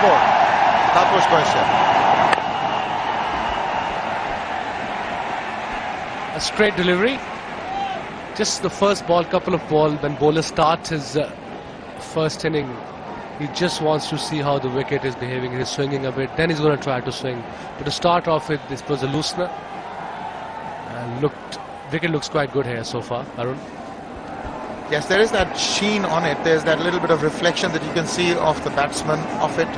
more. Taposh Bansha. A straight delivery. Just the first ball, couple of ball, when bowler starts his first inning, he just wants to see how the wicket is behaving. He's swinging a bit, then he's going to try to swing. But to start off with, this was a loosener. And wicket looks quite good here so far, Arun. Yes, there is that sheen on it. There's that little bit of reflection that you can see of the batsman of it.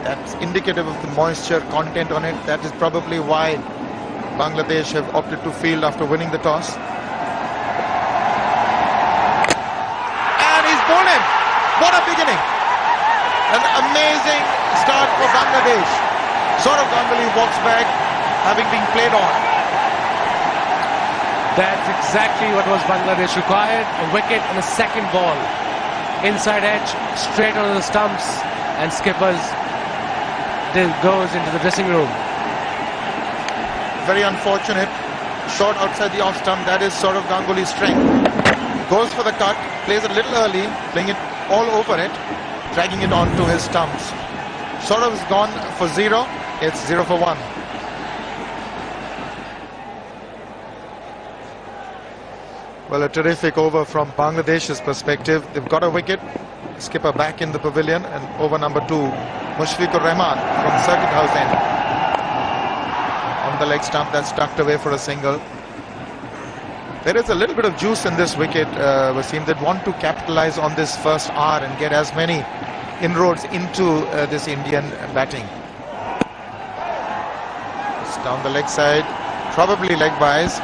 That's indicative of the moisture content on it. That is probably why Bangladesh have opted to field after winning the toss. And he's bowled him. What a beginning. An amazing start for Bangladesh. Saurav Ganguly walks back, having been played on. That's exactly what was Bangladesh required. A wicket and a second ball. Inside edge, straight onto the stumps, and Skippers goes into the dressing room. Very unfortunate. Shot outside the off stump. That is Saurav Ganguly's strength. Goes for the cut, plays a little early, playing it all over it, dragging it onto his stumps. Saurav's gone for 0. It's 0 for 1. Well, a terrific over from Bangladesh's perspective. They've got a wicket. Skipper back in the pavilion, and over number 2, Mushfiqur Rahman from Circuit House end. On the leg stump, that's tucked away for a single. There is a little bit of juice in this wicket, Wasim. They'd want to capitalize on this first hour and get as many inroads into this Indian batting. It's down the leg side, probably leg byes.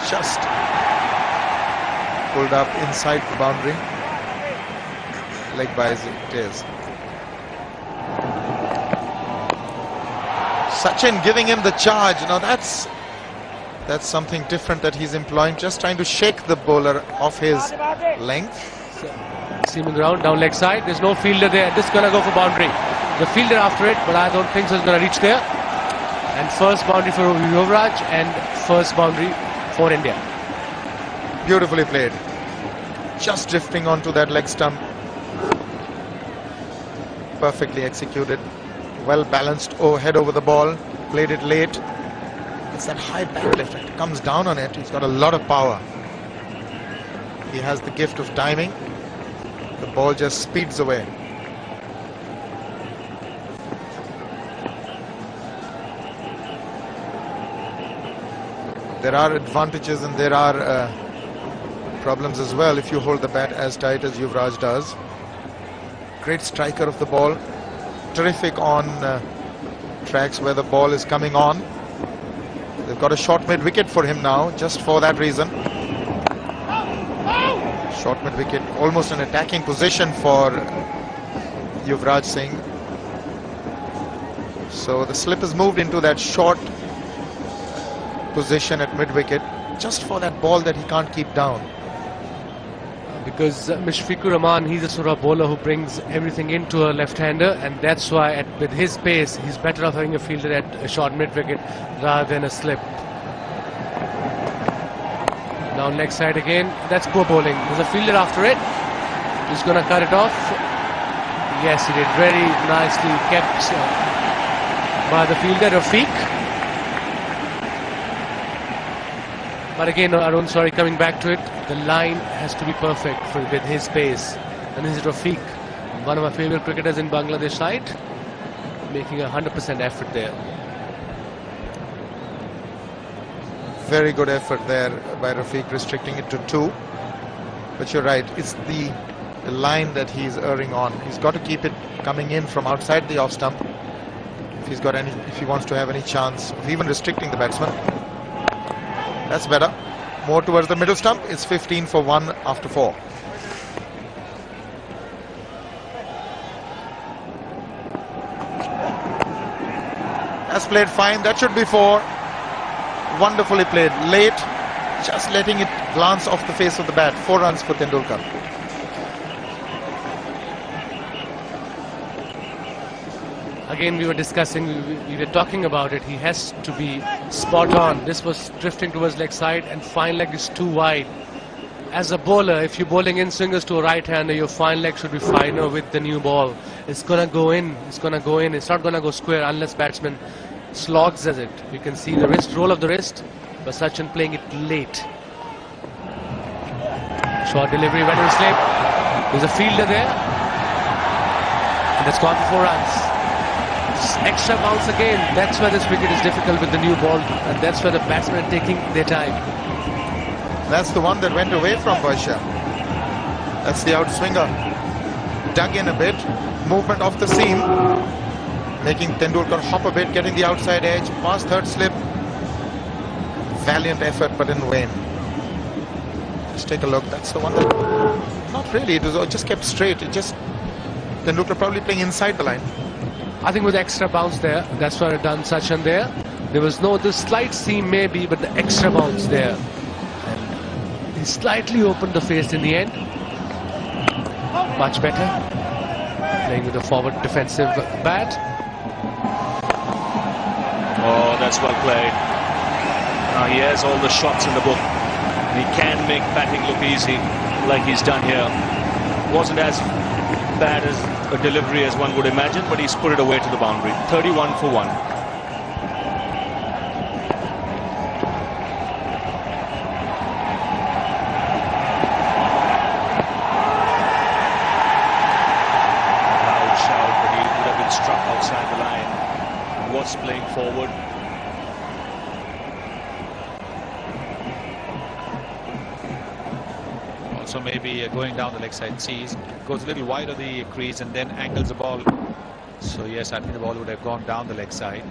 Just pulled up inside the boundary. Leg byes it is. Sachin giving him the charge. Now that's something different that he's employing. Just trying to shake the bowler off his length. Seaming round, down leg side. There's no fielder there. This is going to go for boundary. The fielder after it, but I don't think so it's going to reach there. And first boundary for Yuvraj and first boundary for India. Beautifully played. Just drifting onto that leg stump. Perfectly executed. Well balanced head over the ball. Played it late. It's that high back lift. It comes down on it. He's got a lot of power. He has the gift of timing. The ball just speeds away. There are advantages and there are problems as well if you hold the bat as tight as Yuvraj does. Great striker of the ball. Terrific on tracks where the ball is coming on. They've got a short mid-wicket for him now, just for that reason. Short mid-wicket, almost an attacking position for Yuvraj Singh. So the slip has moved into that short position at mid-wicket, just for that ball that he can't keep down. Because Mushfiqur Rahman, he's a sort of bowler who brings everything into a left-hander, and that's why with his pace, he's better off having a fielder at a short mid-wicket rather than a slip. Down leg side again. That's poor bowling. There's a fielder after it. He's going to cut it off. Yes, he did. Very nicely kept by the fielder, Rafiq. But again, Arun, sorry, coming back to it, the line has to be perfect with his pace. And this is Rafiq, one of my favorite cricketers in Bangladesh side, making 100% effort there. Very good effort there by Rafiq, restricting it to 2. But you're right, it's the line that he's erring on. He's got to keep it coming in from outside the off stump if he wants to have any chance of even restricting the batsman. That's better. More towards the middle stump. It's 15 for 1 after 4. That's played fine. That should be 4. Wonderfully played. Late. Just letting it glance off the face of the bat. 4 runs for Tendulkar. Again, we were discussing, we were talking about it. He has to be spot on. This was drifting towards leg side, and fine leg is too wide. as a bowler, if you're bowling in swingers to a right-hander, your fine leg should be finer with the new ball. It's gonna go in. It's gonna go in. It's not gonna go square unless batsman slogs at it. You can see the wrist, roll of the wrist, but Sachin playing it late. Short delivery, went in slip. There's a fielder there, and that's gone for 4 runs. Extra bounce again. That's where this wicket is difficult with the new ball, and that's where the batsmen are taking their time. That's the one that went away from Vaishya. That's the outswinger. Dug in a bit. Movement off the seam, making Tendulkar hop a bit, getting the outside edge, past third slip. Valiant effort, but in vain. Let's take a look. That's the one that... Not really. It was just kept straight. It just... Tendulkar probably playing inside the line. I think with extra bounce there, that's why it done Sachin there. There was no, the slight seam maybe, but the extra bounce there. And he slightly opened the face in the end. Much better. Playing with a forward defensive bat. Oh, that's well played. Now he has all the shots in the book. He can make batting look easy, like he's done here. Wasn't as bad as a delivery as one would imagine, but he's put it away to the boundary. 31 for 1. Loud shout, but he would have been struck outside the line. Was playing forward. Also maybe going down the leg side, sees, goes a little wide of the crease and then angles the ball. So yes, I think the ball would have gone down the leg side.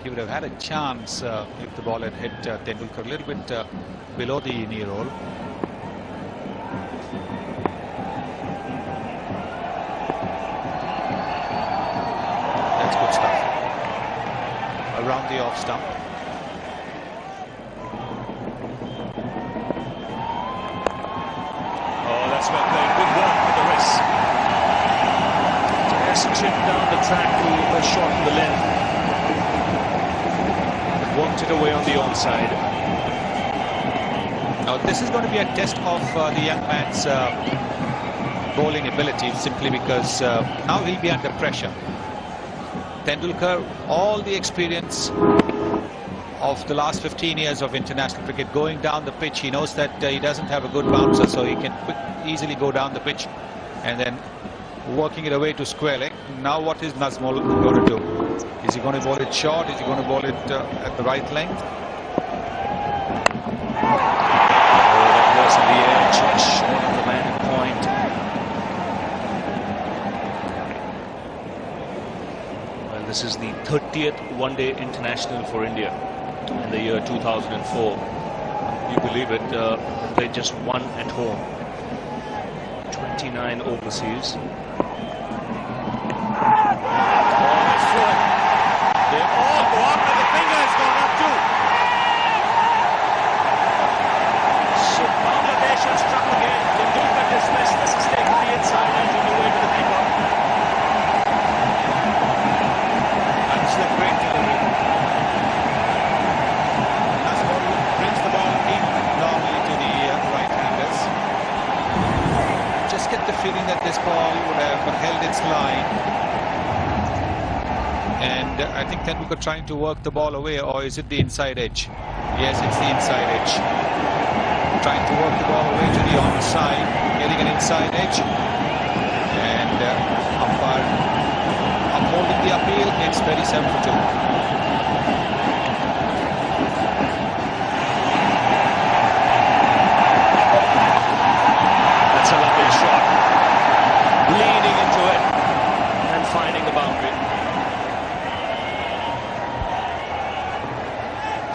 He would have had a chance if the ball had hit Tendulkar a little bit below the knee roll. That's good stuff. Around the off stump. That's well played. Good work with the wrist. Just chipped down the track to a shot in the length. Worked it away on the onside. Now this is going to be a test of the young man's bowling ability, simply because now he'll be under pressure. Tendulkar, all the experience of the last 15 years of international cricket, going down the pitch, he knows that he doesn't have a good bouncer, so he can easily go down the pitch and then working it away to square leg. Now what is Nazmul going to do? Is he going to bowl it short? Is he going to bowl it at the right length? Oh, that was on the edge, short of the landing point. Well, this is the 30th one-day international for India in the year 2004. You believe it, they just won at home. 29 overseas. They all go up and the finger has gone up too. So Bangladesh has struck again. Tendulkar dismissed. This is taking the inside edge on the way to the pickup. That's a great delivery. Nazmul brings the ball in normally to the right-handers. Just get the feeling that this ball would have held its line. And I think Tendulkar trying to work the ball away, or is it the inside edge? Yes, it's the inside edge. Trying to work the ball away to the onside, getting an inside edge. And umpire upholding the appeal, it's 37 for 2. That's a lovely shot. Leaning into it and finding the boundary.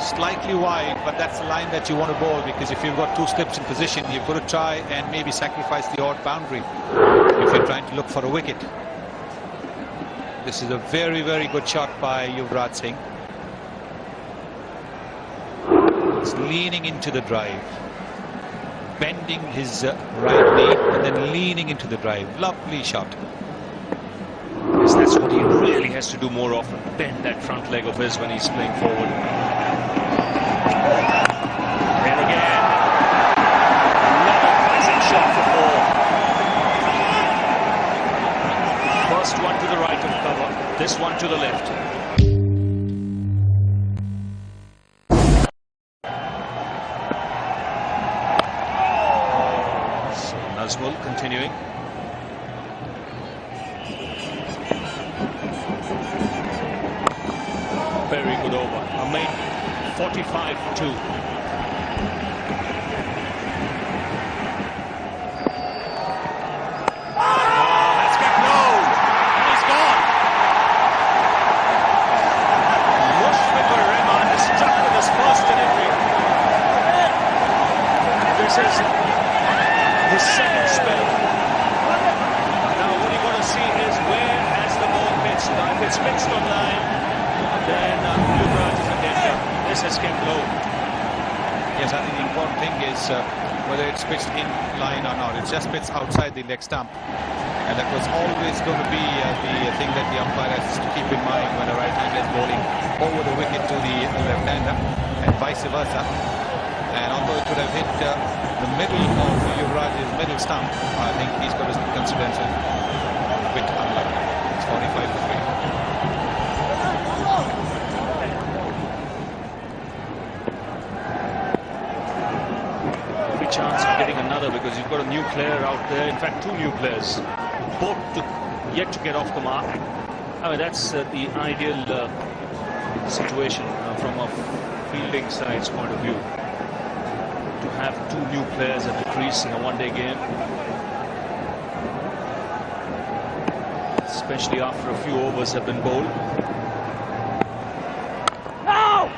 Slightly wide, but that's the line that you want to bowl, because if you've got 2 slips in position, you've got to try and maybe sacrifice the odd boundary if you're trying to look for a wicket. This is a very, very good shot by Yuvraj Singh. He's leaning into the drive, bending his right knee and then leaning into the drive. Lovely shot. Yes, that's what he really has to do more often. Bend that front leg of his when he's playing forward. And again. This one to the left. So Nazmul continuing. Very good over. I made 45-2. That's got low, and he's gone. Mushfiqur Rahman is stuck with his first delivery. This is his second spell. Now what you're going to see is where has the ball pitched. Now if it's pitched on line, then Yuvraj is in danger. This has kept low. Yes, I think the important thing is whether it's pitched in line or not. It's just pitched outside the leg stump. And that was always going to be the thing that the umpire has to keep in mind when a right-hander is bowling over the wicket to the left-hander and vice versa. And although it could have hit the middle of Yuvraj's middle stump, I think he's got to consider himself a bit unlucky. It's 45-3. Chance of getting another because you've got a new player out there. In fact, two new players, both yet to get off the mark. I mean, that's the ideal situation from a fielding side's point of view. To have two new players at the crease in a one-day game, especially after a few overs have been bowled. Now,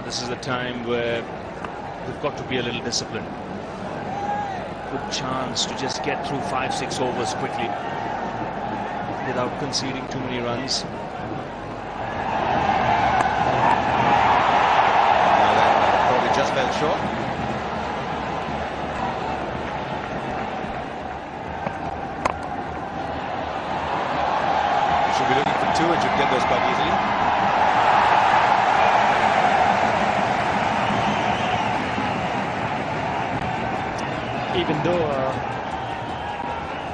this is the time where we've got to be a little disciplined. Good chance to just get through 5-6 overs quickly without conceding too many runs. Now that probably just fell short. You should be looking for two and should get those quite easily. Even though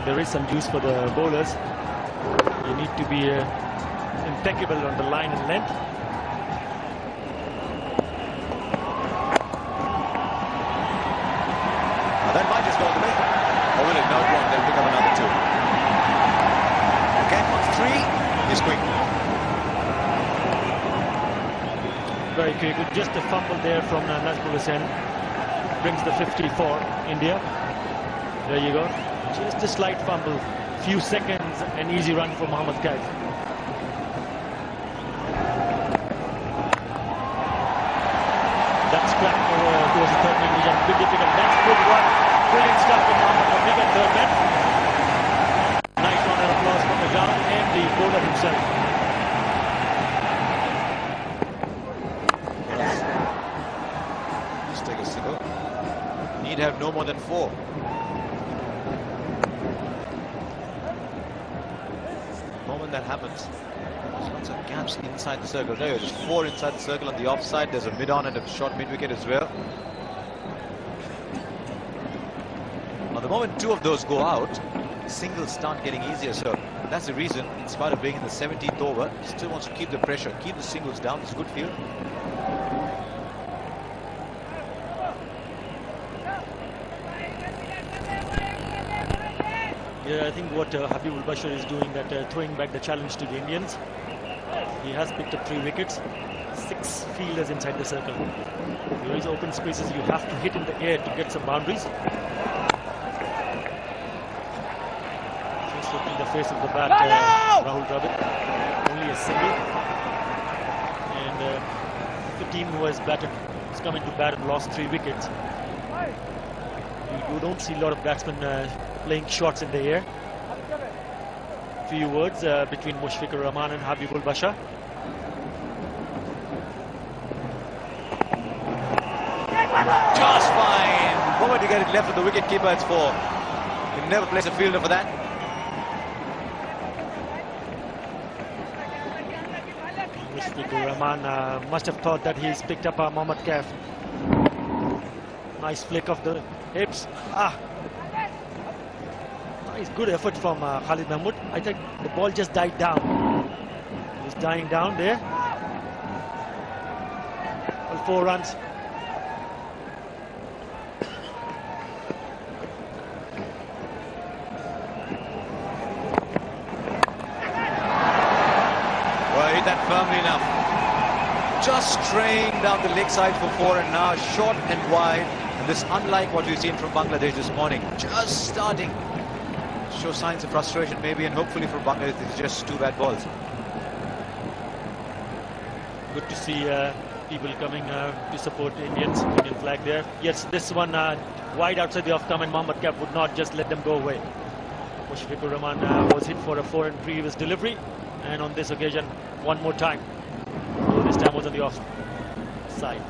there is some juice for the bowlers, you need to be impeccable on the line and length. Now that might just go the way. Or will it not one? They'll pick up another two. Again, on three is quick. Very quick, with just a fumble there from Nazmul Hussain. Brings the 50 for India. There you go. Just a slight fumble. Few seconds, an easy run for Mohammad Kaif. That's cracked towards the third man. Big difficult. That's good one. Brilliant stuff from Mohammad Rafiq at third man. Nice round of applause from the ground and the bowler himself. Just take a single. Need have no more than 4. The moment that happens, there's lots of gaps inside the circle. There, there's 4 inside the circle on the offside. There's a mid-on and a short mid-wicket as well. Now, the moment 2 of those go out, singles start getting easier. So that's the reason, in spite of being in the 17th over, he still wants to keep the pressure, keep the singles down. It's a good field. Yeah, I think what Habibul Bashar is doing, that throwing back the challenge to the Indians. He has picked up 3 wickets, 6 fielders inside the circle. There is open spaces you have to hit in the air to get some boundaries. Just looking at the face of the bat, Rahul Dravid, only a single. And the team who has come into bat and lost 3 wickets. You don't see a lot of batsmen playing shots in the air. Few words between Mushfiqur Rahman and Habibul Bashar. Just fine. The moment you get it left of the wicket keeper, it's 4. You never place a fielder for that. Mushfiqur Rahman must have thought that he's picked up Mohammad Kaif. Nice flick of the hips. It's good effort from Khalid Mahmood. I think the ball just died down. It was dying down there. Well, 4 runs. Well, hit that firmly enough. Just straying down the leg side for 4, and now short and wide. And this, unlike what we've seen from Bangladesh this morning, just starting to show signs of frustration maybe, and hopefully for Bangladesh it's just 2 bad balls. Good to see people coming to support Indian flag there. Yes, this one wide outside the off-thumb, and Mohammad Kaif would not just let them go away. Mushfiqur Rahman was hit for a 4 in previous delivery, and on this occasion one more time. So this time was on the off side.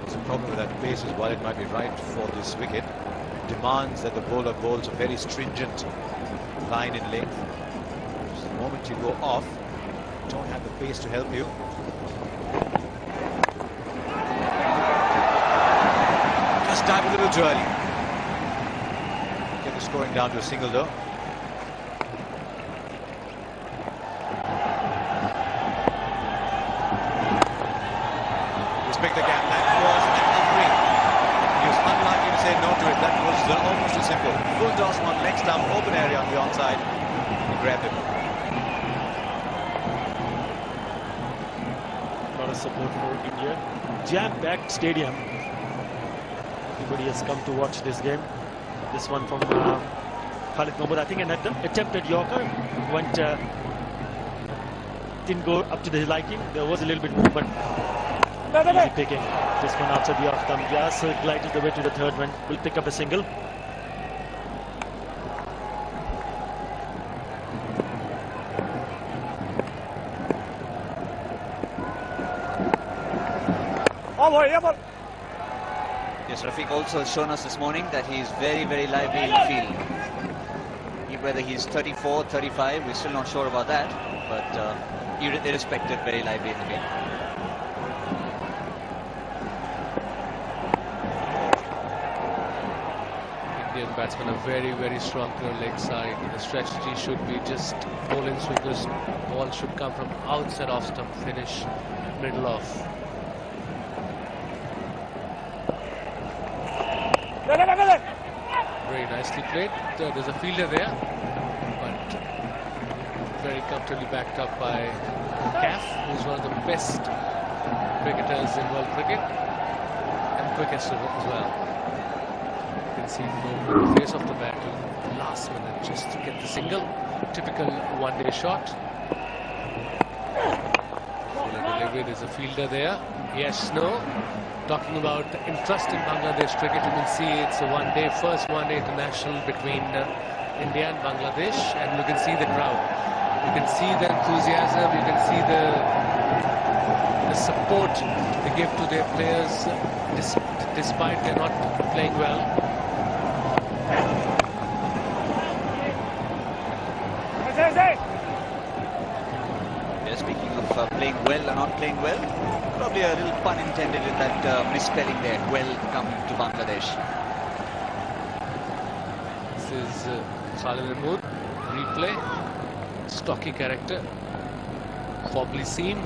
The problem with that pace is, while it might be right for this wicket, demands that the bowler bowls a very stringent line in length. Just the moment you go off, you don't have the pace to help you. Just dive a little too early. Get the scoring down to a single though. Pick the gap. That was an upgrade. He was unlikely to say no to it. That was almost as simple. Full toss on leg stump, open area on the onside. He grabbed it. A lot of support for India. Jam-packed stadium. Everybody has come to watch this game. This one from Khalid Mahmood. I think an attempted Yorker went didn't go up to his liking. There was a little bit more, but easy picking. This one outside the off-thumb. Just glided the way to the third one. Will pick up a single. Yes, Rafiq also has shown us this morning that he is very, very lively in the field. Whether he's 34, 35, we're still not sure about that, but irrespective, very lively in the field. Indian batsmen are very, very strong to the leg side. The strategy should be just bowl in swingers. Ball should come from outside off stump, finish middle off. Very nicely played. There's a fielder there, but very comfortably backed up by Kaif, who's one of the best cricketers in world cricket and quickest as well. You can see the face of the bat till the last minute just to get the single. Typical one-day shot. Fuller delivery. There's a fielder there. Yes, no. Talking about interest in Bangladesh cricket, you can see it's a first one-day international between India and Bangladesh, and you can see the crowd. You can see the enthusiasm, you can see the support they give to their players despite they're not playing well. Yeah, speaking of playing well and not playing well, probably a little pun intended in that misspelling there. Well come to Bangladesh. This is Khalid Mahmood, replay. Stocky character. Wobbly seam.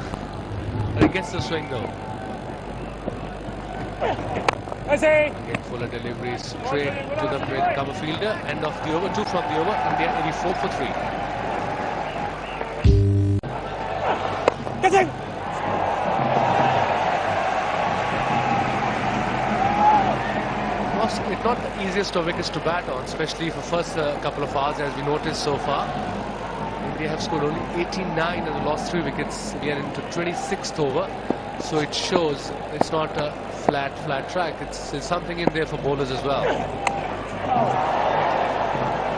But he gets the swing though. Again, Fuller delivery straight to the cover fielder. End of the over, 2 from the over. India 84 for 3. It's not the easiest of wickets to bat on, especially for first couple of hours, as we noticed so far. India have scored only 89 and lost 3 wickets. We are into 26th over, so it shows it's not a flat track. There's something in there for bowlers as well.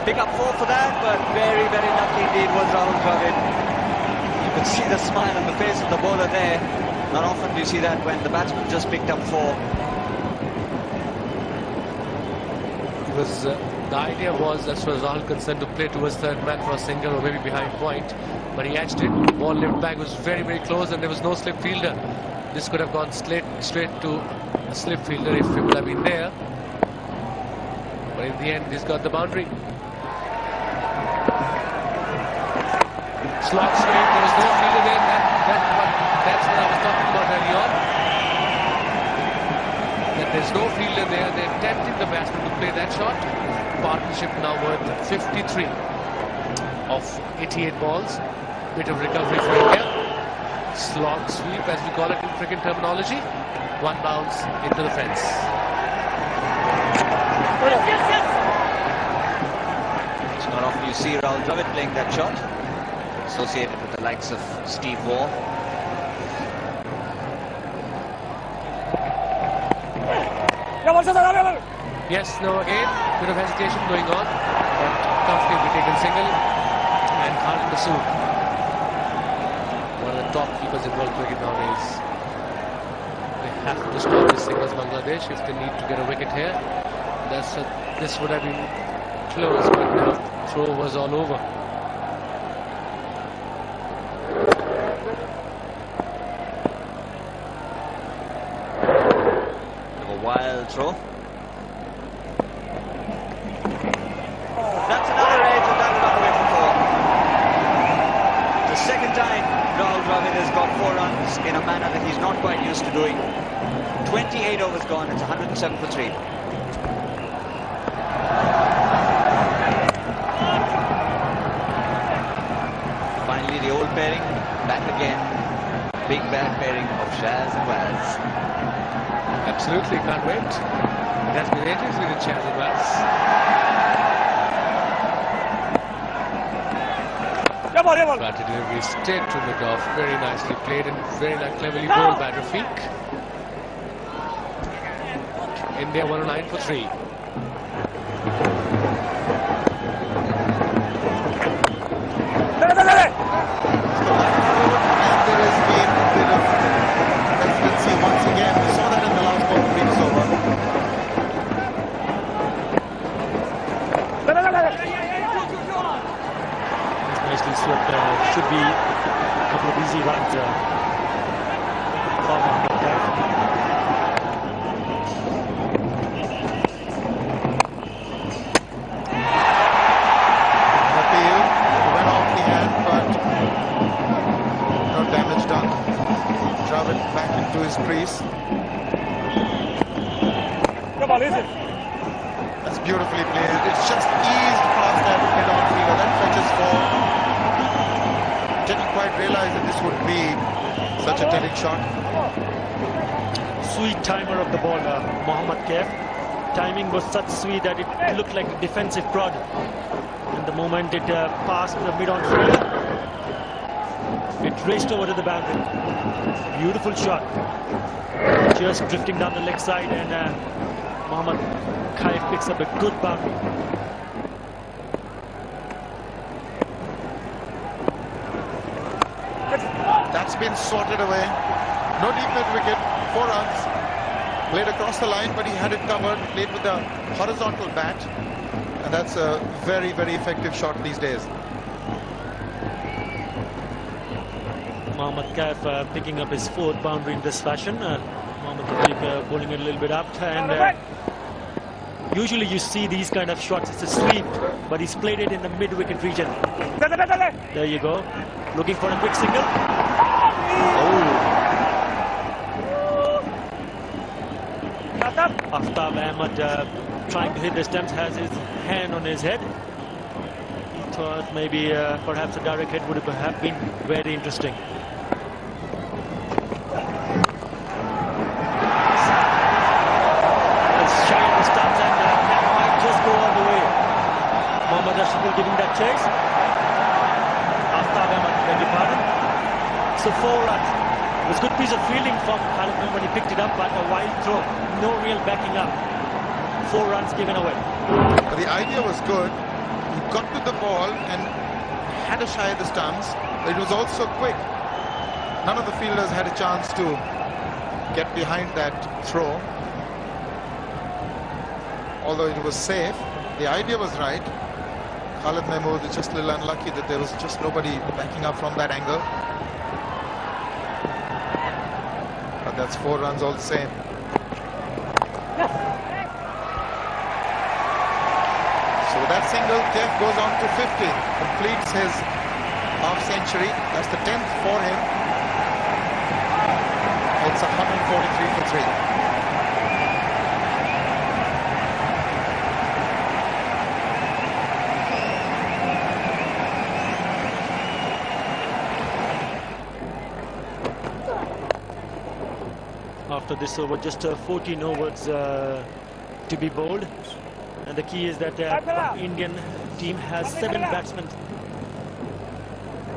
Pick up 4 for that, but very, very lucky indeed was Rahul Dravid. You could see the smile on the face of the bowler there. Not often do you see that when the batsman just picked up 4. The idea was, as far as Rahul concerned, to play towards third man for a single or maybe behind point, but he edged it. The ball left back was very, very close, and there was no slip fielder. This could have gone straight to a slip fielder if it would have been there. But But in the end, he's got the boundary. Slot straight, there was no fielder there. That's what I was talking about earlier on. That there's no fielder there. They're tempting the batsman to play that shot. Partnership now worth 53 of 88 balls. Bit of recovery for India. Slog sweep, as we call it in cricket terminology. One bounce into the fence. It's not often you see Rahul Dravid playing that shot, associated with the likes of Steve Waugh. Yes, no, again, bit of hesitation going on, but comfortably taken single. And Khalid Masood, one of the top keepers in world cricket nowadays. They have to score these singles, Bangladesh, if they need to get a wicket here. This would have been close, but the throw was all over. A wild throw. That's another edge, and that's not away for four. The second time Rahul Dravid has got 4 runs in a manner that he's not quite used to doing. 28 overs gone, it's 107 for 3. Finally, the old pairing back again. Big bad pairing of Shaz and Waz. Absolutely, can't wait. It has been ages with the Chaz and Waz. Batted delivery straight to mid-off. Very nicely played and very cleverly bowled by Rafiq. India 109 for 3. There has been a bit of hesitancy once again. We saw that in the last ball of Phoenix over. Nicely swept. Should be a couple of easy runs. Appeal went off the hand, but no damage done. Dravid back into his crease. That's beautifully played. It's just eased past that mid-on fielder. That fetches for. Didn't quite realize that this would be such a telling shot. Sweet timer of the ball, Mohammad Kaif. Timing was such sweet that it looked like a defensive prod. And the moment it passed the mid-on fielder, it raced over to the boundary. Beautiful shot. Just drifting down the leg side, and Mohammad Kaif picks up a good boundary. That's been sorted away. No deep mid wicket, 4 runs. Played across the line, but he had it covered. Played with a horizontal bat. And that's a very effective shot these days. Mohammad Kaif picking up his 4th boundary in this fashion. Mohammad Kaif bowling it a little bit up. And usually you see these kind of shots. It's a sweep, but he's played it in the mid-wicket region. There you go. Looking for a quick single. Aftab Ahmed trying to hit the stumps, has his hand on his head. He thought maybe perhaps a direct hit would have been very interesting. It's shy of the stumps, and that might just go all the way. Mohammad Ashraf giving that chase. Aftab Ahmed, beg your pardon. So 4 runs. It was a good piece of fielding from Khalid when he picked it up, but a wild throw. No real backing up. 4 runs given away. But the idea was good. He got to the ball and had a shy at the stumps. But it was also quick. None of the fielders had a chance to get behind that throw. Although it was safe, the idea was right. Khalid Mahmood is just a little unlucky that there was just nobody backing up from that angle. But that's 4 runs all the same. that single, Kev goes on to 50, completes his half century. That's the 10th for him. It's 143 for 3. After this over, just 14 overs to be bowled, and the key is that the Indian team has 7 batsmen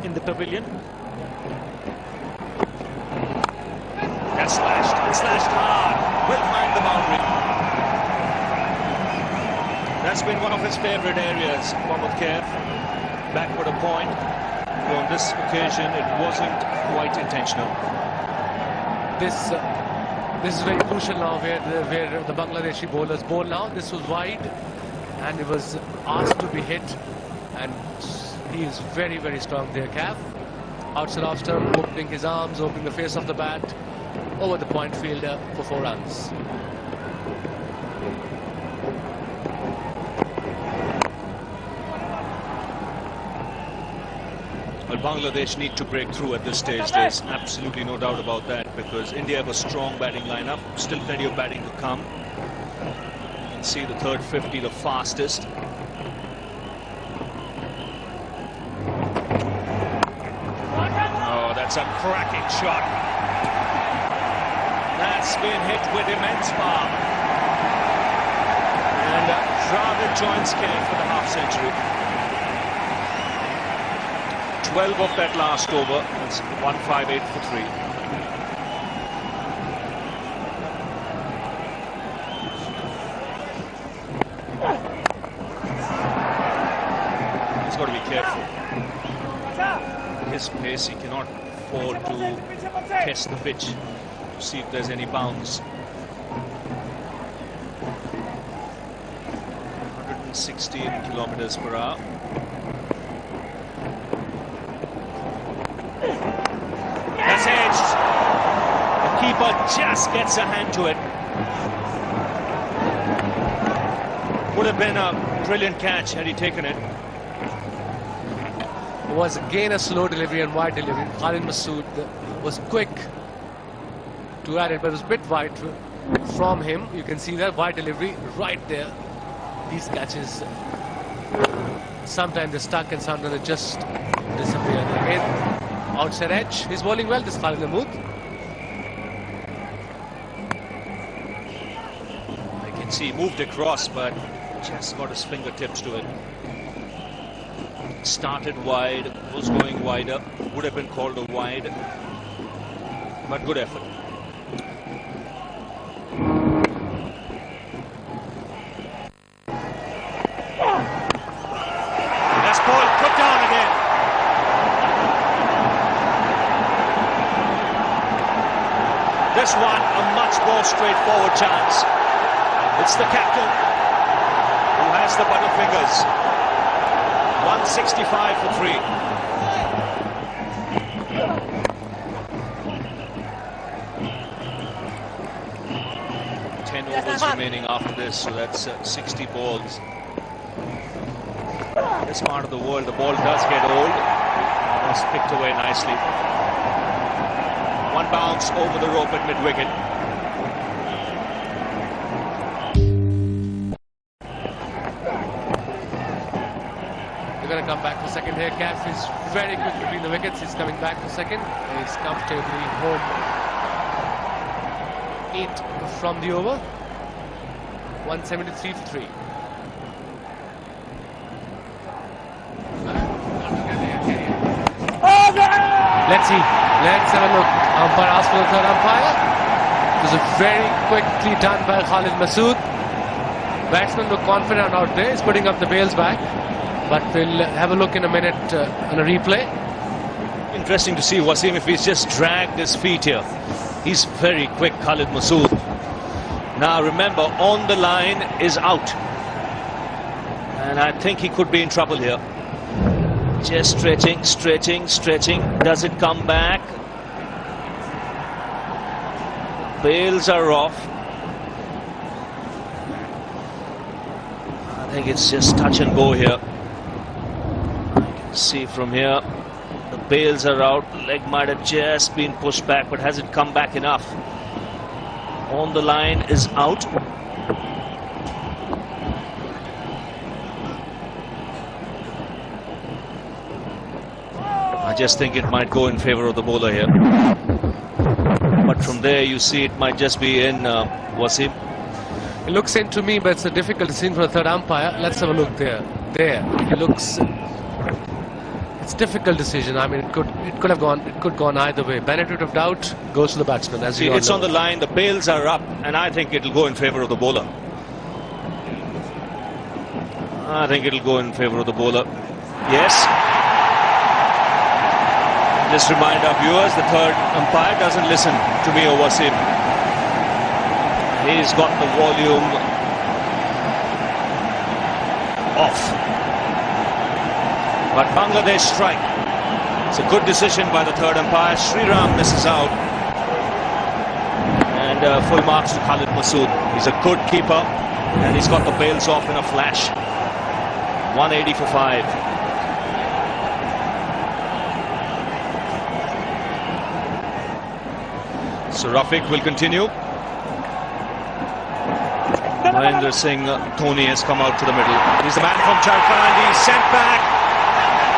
in the pavilion. That's slashed hard. Will find the boundary. That's been one of his favourite areas, Mohammad Kev. Backward a point. But on this occasion, it wasn't quite intentional. This is very crucial now, where the Bangladeshi bowlers bowl now. This was wide, and it was asked to be hit, and he is very, very strong there, Kev. Outside off stump, opening his arms, opening the face of the bat, over the point fielder for 4 runs. Well, Bangladesh need to break through at this stage. There's absolutely no doubt about that, because India have a strong batting lineup. Still plenty of batting to come. You can see the third 50, the fastest. Oh, that's a cracking shot. That's been hit with immense power. And Dravid joins Kev for the half century. 12 of that last over. That's 158 for 3. He's got to be careful. His pace, he cannot afford to test the pitch to see if there's any bounce. 116 kilometers per hour. That's edged. The keeper just gets a hand to it. Would have been a brilliant catch had he taken it. It was again a slow delivery and wide delivery. Khalid Masood was quick to add it, but it was a bit wide from him. You can see that wide delivery right there. These catches, sometimes they're stuck and sometimes they just disappear. Again, outside edge. He's bowling well, this Khalid Mahmood. I can see he moved across, but just got his fingertips to it. Started wide, was going wider. Would have been called a wide, but good effort. That's ball put down again. This one, a much more straightforward chance. It's the captain who has the butterfingers. 165 for 3. Overs remaining after this, so that's 60 balls. This part of the world, the ball does get old. That's picked away nicely. One bounce over the rope at mid-wicket. They're going to come back for second here. Kev is very quick between the wickets. He's coming back for second. He's comfortably home. 8 from the over. 173 for 3. Let's see. Let's have a look. Umpire asks for the third umpire. It was a very quickly done by Khalid Masood. Batsmen look confident out there. He's putting up the bails back. But we'll have a look in a minute on a replay. Interesting to see Wasim if he's just dragged his feet here. He's very quick, Khalid Masood. Now remember, on the line is out. And I think he could be in trouble here. Just stretching, stretching, stretching. Does it come back? Bails are off. think it's just touch and go here. See from here, the bails are out. Leg might have just been pushed back, but has it come back enough? On the line is out. I just think it might go in favor of the bowler here. But from there, you see it might just be in Wasim. It looks in to me, but it's a difficult decision for the third umpire. Let's have a look there. It looks. It's a difficult decision. I mean, it could have gone either way. Benefit of doubt goes to the batsman, as you all It's know. on the line. The bails are up, and I think it'll go in favor of the bowler. I think it'll go in favor of the bowler. Yes. Just remind our viewers, the third umpire doesn't listen to me or Wasim. He's got the volume off. But Bangladesh strike. It's a good decision by the third umpire. Sriram misses out. And full marks to Khalid Masood. He's a good keeper, and he's got the bails off in a flash. 180 for 5. So Rafiq will continue. Mahendra Singh Dhoni has come out to the middle. He's the man from Jharkhand. He's sent back.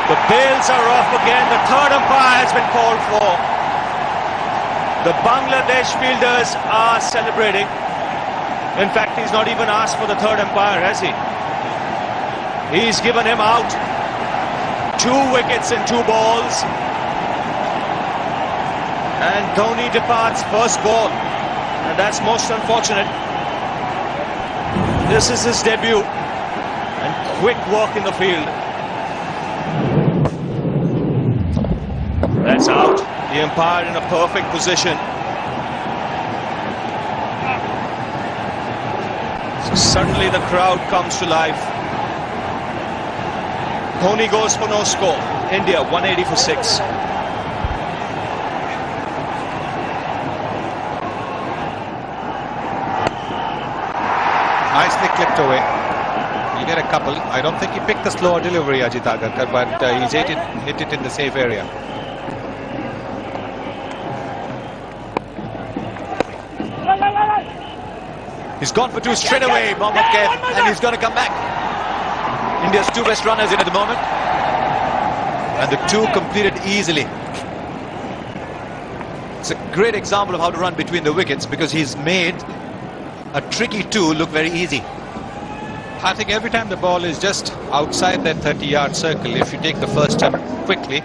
The bails are off again. The third umpire has been called for. The Bangladesh fielders are celebrating. In fact, he's not even asked for the third umpire, has he? He's given him out. 2 wickets in 2 balls. And Dhoni departs first ball. And that's most unfortunate. This is his debut. And quick work in the field. That's out. The umpire in a perfect position. So suddenly the crowd comes to life. Dhoni goes for no score. India 180 for 6. Nicely clipped away. He'll get a couple. I don't think he picked the slower delivery, Ajit Agarkar, but he's hit it in the safe area. He's gone for 2 straight away, Mohammad Kaif, and he's going to come back. India's 2 best runners in at the moment. And the 2 completed easily. It's a great example of how to run between the wickets, because he's made a tricky 2 look very easy. I think every time the ball is just outside that 30-yard circle, if you take the first step quickly,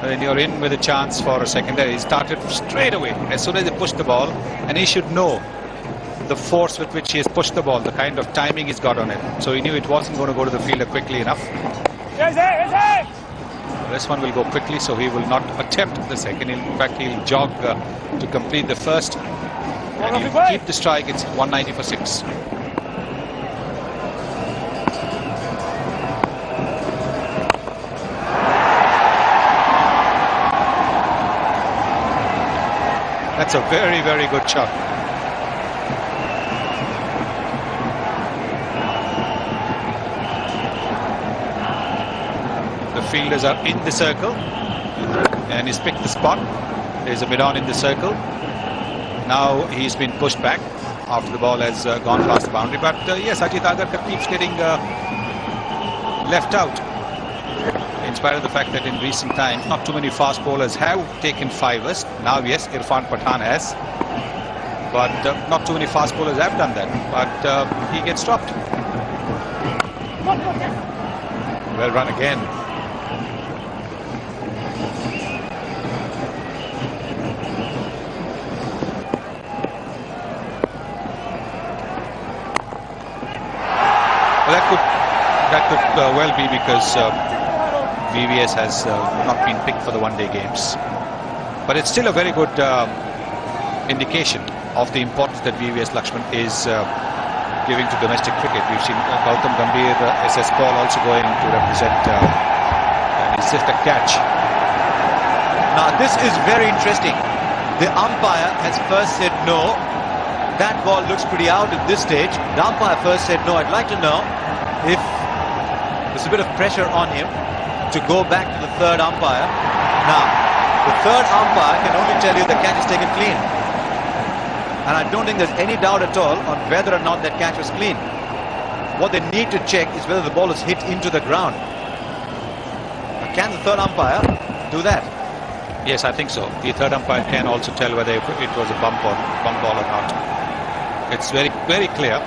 then you're in with a chance for a secondary. He started straight away as soon as he pushed the ball, and he should know the force with which he has pushed the ball, the kind of timing he's got on it. So he knew it wasn't going to go to the fielder quickly enough. This one will go quickly, so he will not attempt the second. In fact, he'll jog to complete the first. And he'll keep the strike. It's 190 for 6. That's a very, very good shot. The fielders are in the circle, and he's picked the spot. There's a mid-on in the circle. Now he's been pushed back after the ball has gone past the boundary. But yes, Ajit Agarkar keeps getting left out, in spite of the fact that in recent times not too many fast bowlers have taken 5ers. Now yes, Irfan Pathan has, but not too many fast bowlers have done that. But he gets dropped. Well run again. Well, that could well be because VVS has not been picked for the one-day games. But it's still a very good indication of the importance that VVS Lakshman is giving to domestic cricket. We've seen Gautam Gambhir, SS Paul also going to represent, and it's just a catch. Now this is very interesting. The umpire has first said no. That ball looks pretty out at this stage. The umpire first said no. I'd like to know if there's a bit of pressure on him to go back to the third umpire. Now, the third umpire can only tell you the catch is taken clean. And I don't think there's any doubt at all on whether or not that catch was clean. What they need to check is whether the ball is hit into the ground. Now, can the third umpire do that? Yes, I think so. The third umpire can also tell whether it was a bump ball or not. It's very, very clear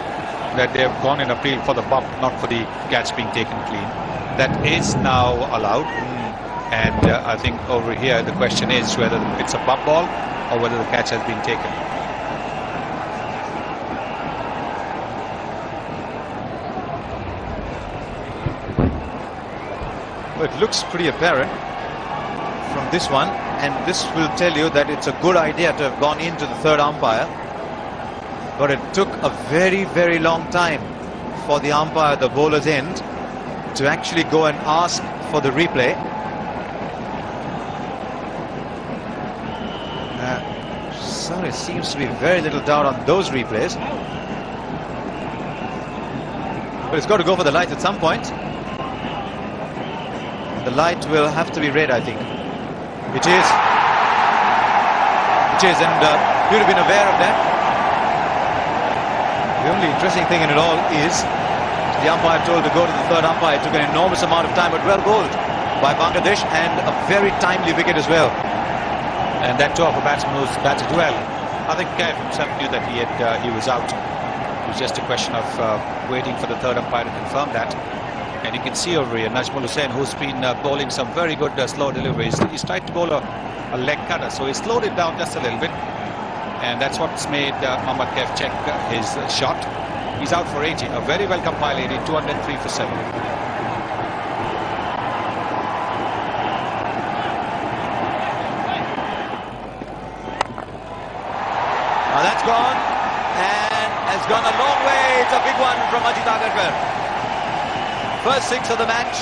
that they have gone in appeal for the bump, not for the catch being taken clean. That is now allowed. And I think over here the question is whether it's a bump ball or whether the catch has been taken. Well, it looks pretty apparent from this one, and this will tell you that it's a good idea to have gone into the third umpire. But it took a very, very long time for the umpire at the bowler's end to actually go and ask for the replay. So there seems to be very little doubt on those replays. But it's got to go for the light at some point. The light will have to be red, I think. It is. It is, and you'd have been aware of that. The only interesting thing in it all is the umpire told to go to the third umpire. It took an enormous amount of time, but well bowled by Bangladesh, and a very timely wicket as well. And that too of a batsman who's batted well. I think Kev himself knew that he was out. It was just a question of waiting for the third umpire to confirm that. And you can see over here Najmul Hussain, who's been bowling some very good slow deliveries. He's tried to bowl a leg cutter, so he slowed it down just a little bit. And that's what's made Mohammad Kev check his shot. He's out for 80, a very well compiled 80, 203 for 7. Now that's gone, and has gone a long way. It's a big one from Ajit Agarkar. First 6 of the match,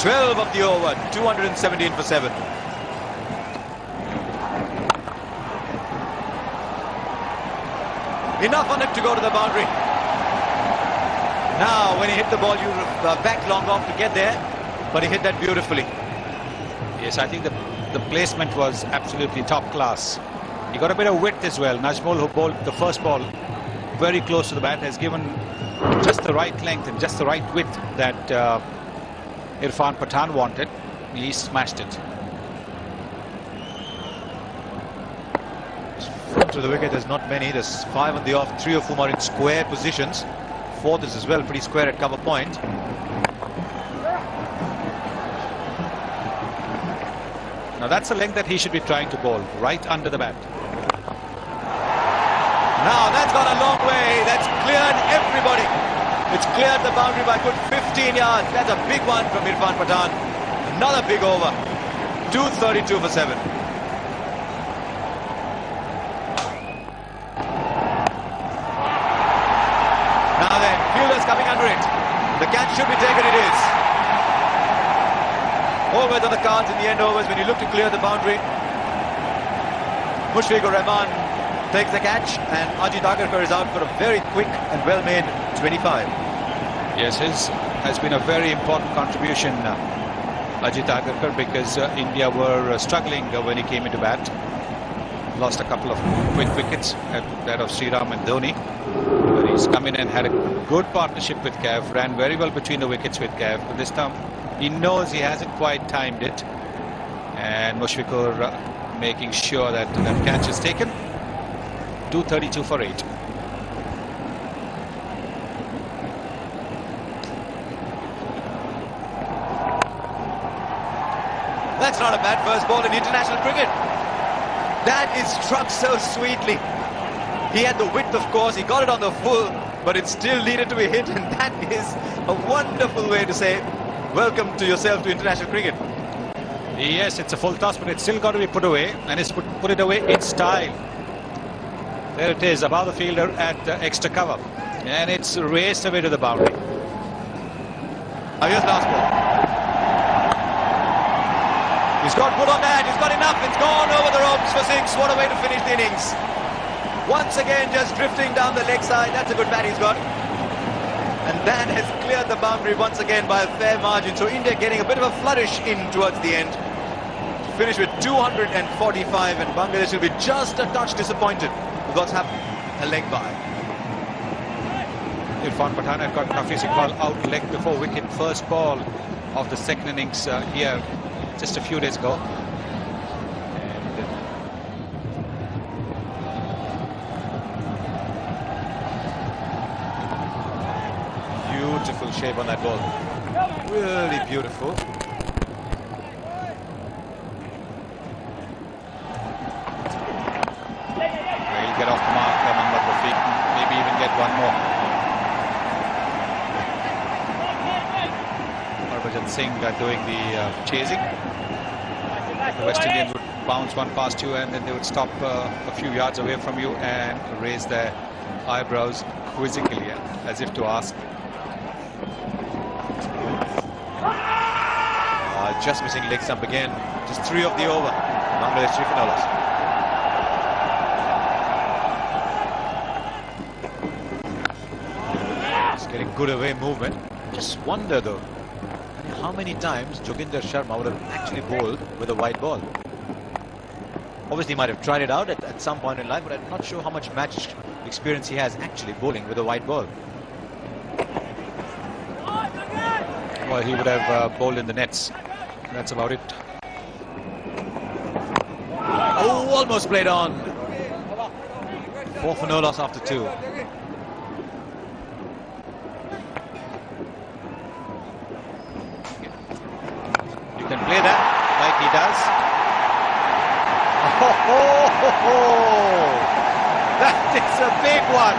12 of the over, 217 for 7. Enough on it to go to the boundary. Now, when he hit the ball, you back long off to get there, but he hit that beautifully. Yes, I think the placement was absolutely top class. He got a bit of width as well. Najmul, who bowled the first ball very close to the bat, has given just the right length and just the right width that Irfan Pathan wanted. He smashed it. To the wicket, there's not many. There's 5 on the off, 3 of whom are in square positions. 4th is as well pretty square at cover point. Now that's a length that he should be trying to bowl, right under the bat. Now that's gone a long way. That's cleared everybody. It's cleared the boundary by a good 15 yards. That's a big one from Irfan Pathan. Another big over. 232 for 7. Now then, fielders coming under it. The catch should be taken, it is. Always on the cards in the end overs when you look to clear the boundary. Mushfiqur Rahman takes the catch, and Ajit Agarkar is out for a very quick and well-made 25. Yes, his has been a very important contribution, Ajit Agarkar, because India were struggling when he came into bat. Lost a couple of quick wickets, that of Sriram and Dhoni. But he's come in and had a good partnership with Kev, ran very well between the wickets with Kev. But this time he knows he hasn't quite timed it. And Mushfiqur making sure that that catch is taken. 232 for 8. That's not a bad first ball in international cricket. That is struck so sweetly. He had the width, of course, he got it on the full, but it still needed to be hit, and that is a wonderful way to say welcome to yourself to international cricket. Yes, it's a full toss, but it's still got to be put away, and it's put it away in style. There it is, above the fielder at extra cover, and it's raced away to the boundary. Now here's last ball. He's got good on that, he's got enough, it's gone over the ropes for 6. What a way to finish the innings. Once again, just drifting down the leg side. That's a good bat he's got. And that has cleared the boundary once again by a fair margin. So India getting a bit of a flourish in towards the end. Finish with 245, and Bangladesh will be just a touch disappointed with what's happened. A leg by. Irfan Pathan had got Nafis Iqbal out leg before wicket. First ball of the second innings here just a few days ago. Beautiful shape on that ball. Really beautiful. He'll get off the mark, Mohammad Rafiq, maybe even get one more. Harbhajan Singh doing the chasing. The West Indians would bounce one past you and then they would stop a few yards away from you and raise their eyebrows quizzically as if to ask. Just missing leg stump again. Just 3 of the over. Bangladesh 3 for no loss. Just getting good away movement. Just wonder though, how many times Joginder Sharma would have actually bowled with a wide ball. Obviously he might have tried it out at some point in life, but I'm not sure how much match experience he has actually bowling with a wide ball. Well, he would have bowled in the nets. That's about it. Oh, almost played on. 4 for no loss after 2. You can play that like he does. That is a big one.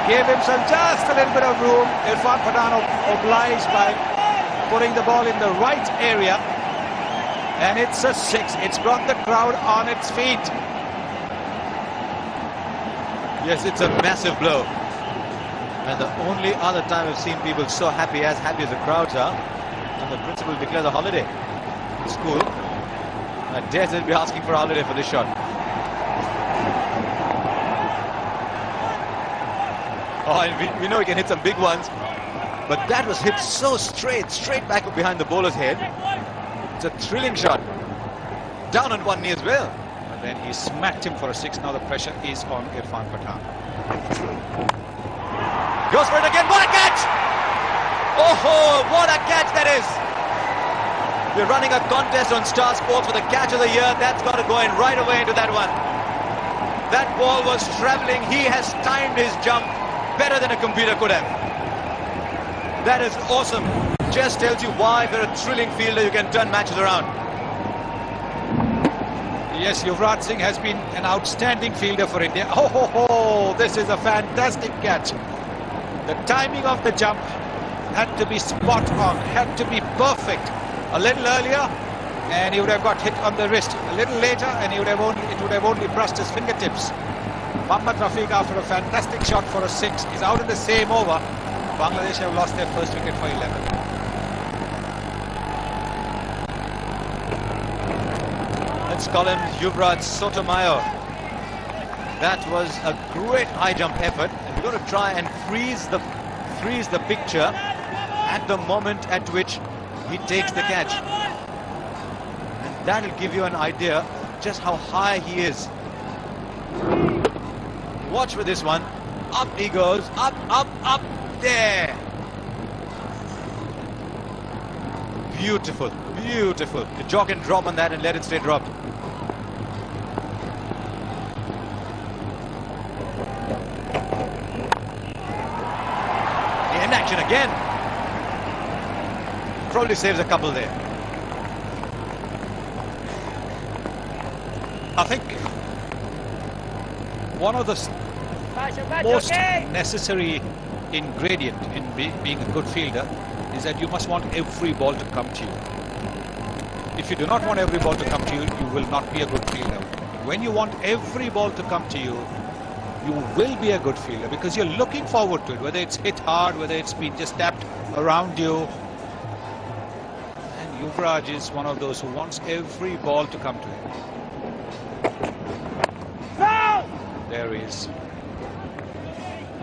Gave himself just a little bit of room. Irfan Pathan obliged by putting the ball in the right area, and it's a 6. It's brought the crowd on its feet. Yes, it's a massive blow. And the only other time I've seen people so happy as the crowds are, and the principal declares a holiday in school. I dare they'll be asking for a holiday for this shot. Oh, and we know he can hit some big ones. But that was hit so straight back up behind the bowler's head. It's a thrilling shot. Down on one knee as well. And then he smacked him for a 6. Now the pressure is on Irfan Pathan. Goes for it again. What a catch! Oh, what a catch that is! We're running a contest on Star Sports for the catch of the year. That's got to go in right away into that one. That ball was travelling. He has timed his jump better than a computer could have. That is awesome. Just tells you why, if you're a thrilling fielder, you can turn matches around. Yes, Yuvraj Singh has been an outstanding fielder for India. Oh, this is a fantastic catch. The timing of the jump had to be spot on, had to be perfect. A little earlier, and he would have got hit on the wrist. A little later, and it would have only brushed his fingertips. Mohammad Rafiq, after a fantastic shot for a 6, is out in the same over. Bangladesh have lost their first wicket for 11. Let's call him Yuvraj Sotomayor. That was a great high jump effort, and we're going to try and freeze the picture at the moment at which he takes the catch, and that'll give you an idea just how high he is. Watch for this one. Up he goes, up, there. Beautiful. The jog and drop on that and let it stay dropped. In action again. Probably saves a couple there. I think one of the most necessary ingredient in being a good fielder is that you must want every ball to come to you. If you do not want every ball to come to you, you will not be a good fielder. When you want every ball to come to you, you will be a good fielder because you're looking forward to it, whether it's hit hard, whether it's been just tapped around you. And Yuvraj is one of those who wants every ball to come to him. There he is.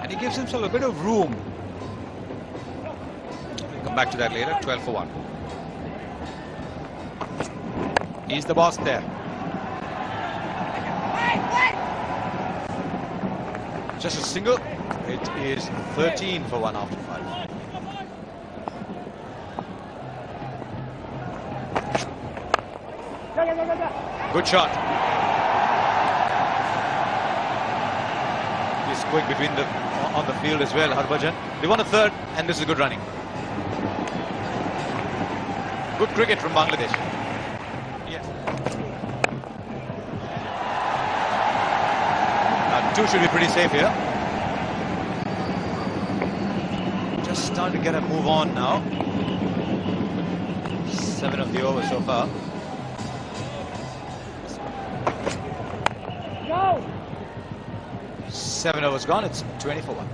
And he gives himself a bit of room back to that later. 12 for 1. He's the boss there. Just a single. It is 13 for 1 after 5. Good shot. He's quick between on the field as well, Harbhajan. They won a third, and this is good running. Good cricket from Bangladesh. Yes. Now, 2 should be pretty safe here. Just starting to get a move on now. 7 of the over so far. Go! 7 overs gone, it's 20 for 1.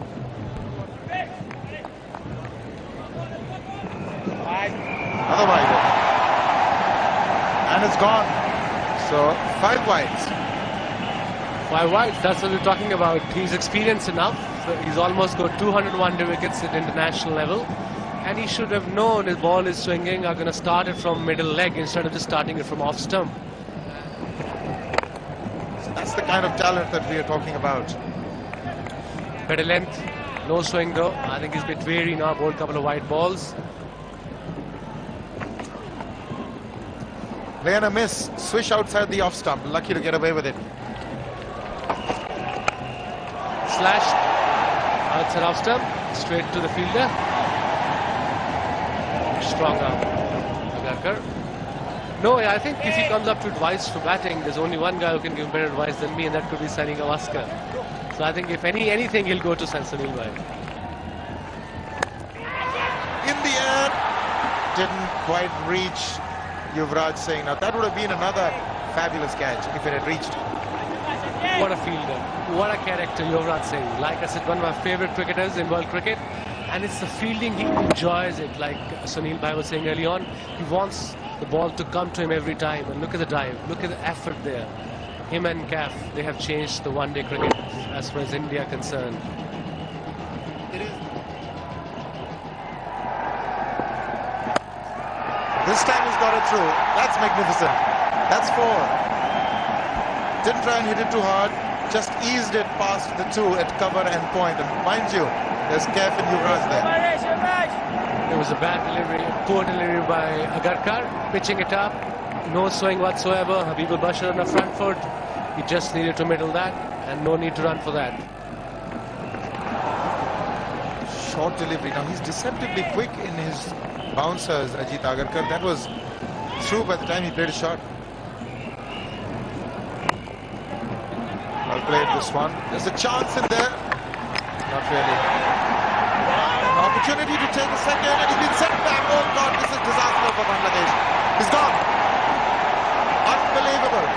Another wide. And it's gone. So 5 wides. 5 wides, that's what we're talking about. He's experienced enough. He's almost got 201 wickets at international level. And he should have known his ball is swinging, are going to start it from middle leg instead of just starting it from off stump. That's the kind of talent that we are talking about. Better length, no swing though. I think he's a bit wary now, bowled a couple of wide balls. Play and a miss. Swish outside the off stump. Lucky to get away with it. Slashed outside off stump, straight to the fielder. Strong arm. Agarkar. No, I think if he comes up to advice for batting, there's only one guy who can give better advice than me, and that could be Sunil Gavaskar. So I think if anything, he'll go to Sunil Bhai. In the air, didn't quite reach Yuvraj Singh. Now that would have been another fabulous catch if it had reached. What a fielder, what a character Yuvraj Singh. Like I said, one of my favorite cricketers in world cricket. And it's the fielding, he enjoys it. Like Sunil Bhai was saying early on, he wants the ball to come to him every time. And look at the dive, look at the effort there. Him and Kaf, they have changed the one-day cricket as far as India concerned. This time he's got it through. That's magnificent. That's 4. Didn't try and hit it too hard. Just eased it past the 2 at cover and point. And mind you, there's Kaf and Yuvraj there. There was a bad delivery, a poor delivery by Agarkar, pitching it up. No swing whatsoever. Habibul Bashar on the front foot. He just needed to middle that, and no need to run for that. Short delivery. Now he's deceptively quick in his bouncers, Ajit Agarkar. That was through by the time he played a shot. Well played this one. There's a chance in there. Not really. An opportunity to take a second, and he's been sent back. Oh God, this is disaster for Bangladesh. He's gone. Unbelievable.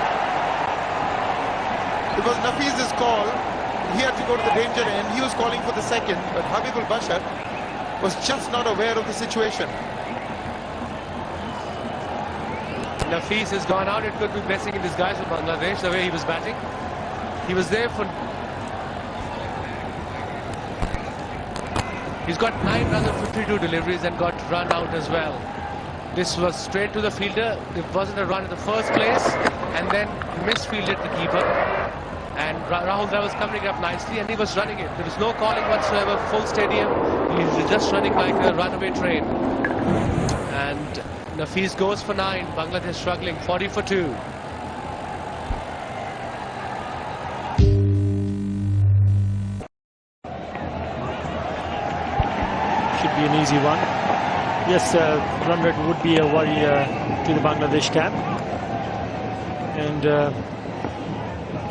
It was Nafiz's call. He had to go to the danger end. He was calling for the second, but Habibul Bashar was just not aware of the situation. Nafiz has gone out. It could be blessing in disguise for Bangladesh, the way he was batting. He was there for... He's got 9 runs and 52 deliveries and got run out as well. This was straight to the fielder. It wasn't a run in the first place, and then misfielded the keeper. And Rahul Dravid was coming up nicely, and he was running it. There was no calling whatsoever, full stadium. He was just running like a runaway train. And Nafiz goes for 9. Bangladesh struggling, 40 for 2. Should be an easy one. Yes, run rate would be a worry to the Bangladesh camp. And